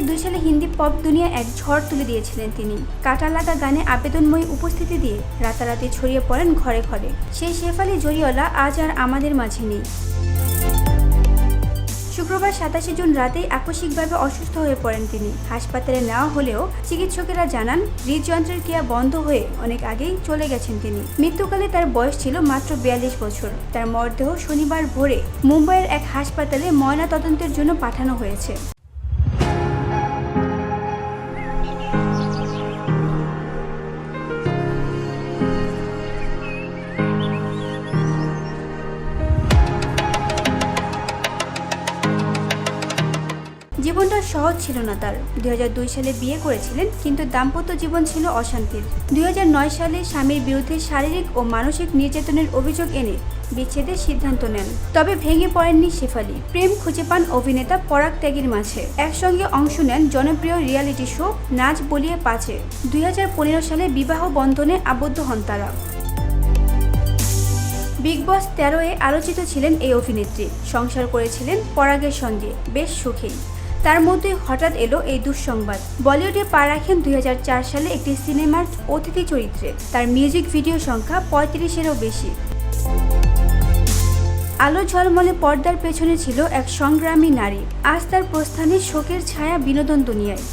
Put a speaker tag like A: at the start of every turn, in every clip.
A: 2002 সালে হিন্দি পপ দুনিয়া এক ঝড় তুলে দিয়েছিলেন তিনি। কাটা লাগা গানে আবেদনময়ী উপস্থিতি দিয়ে রাতারাতি ছড়িয়ে পড়েন ঘরে ঘরে। সেই শেফালি জরিওয়ালা আজ আর আমাদের মাঝে নেই। শুক্রবার 27 জুন রাতেই আকস্মিকভাবে অসুস্থ হয়ে পড়েন তিনি। হাসপাতালে নেওয়া হলেও চিকিৎসকেরা জানান হৃদযন্ত্রের ক্রিয়া বন্ধ হয়ে অনেক আগেই চলে গেছেন তিনি। মৃত্যুকালে তার বয়স ছিল মাত্র 42 বছর। তার মরদেহ শনিবার ভোরে মুম্বাইয়ের এক হাসপাতালে ময়নাতদন্তের জন্য পাঠানো হয়েছে। জীবনটা সহজ ছিল না তার। 2002 সালে বিয়ে করেছিলেন, কিন্তু দাম্পত্য জীবন ছিল অশান্তির। 2009 সালে স্বামীর বিরুদ্ধে শারীরিক ও মানসিক নির্যাতনের অভিযোগ এনে বিচ্ছেদের সিদ্ধান্ত নেন। তবে ভেঙে পড়েননি শেফালি। প্রেম খুঁজে পান অভিনেতা পরাগ ত্যাগীর মাঝে। একসঙ্গে অংশ নেন জনপ্রিয় রিয়ালিটি শো নাচ বলিয়ে পাচে। 2015 সালে বিবাহ বন্ধনে আবদ্ধ হন তারা। বিগ বস 13-এ আলোচিত ছিলেন এই অভিনেত্রী। সংসার করেছিলেন পরাগের সঙ্গে, বেশ সুখেই। তার মধ্যে হঠাৎ এলো এই দুঃসংবাদ। বলিউডে পা রাখেন 2004 সালে একটি সিনেমার অতিথি চরিত্রে। তার মিউজিক ভিডিও সংখ্যা 35-এরও বেশি। আলো ঝলমলে পর্দার পেছনে ছিল এক সংগ্রামী নারী। আজ তার প্রস্থানে শোকের ছায়া বিনোদন দুনিয়ায়।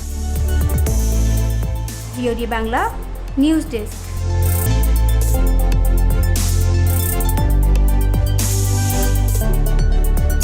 A: VOD Bangla news desk.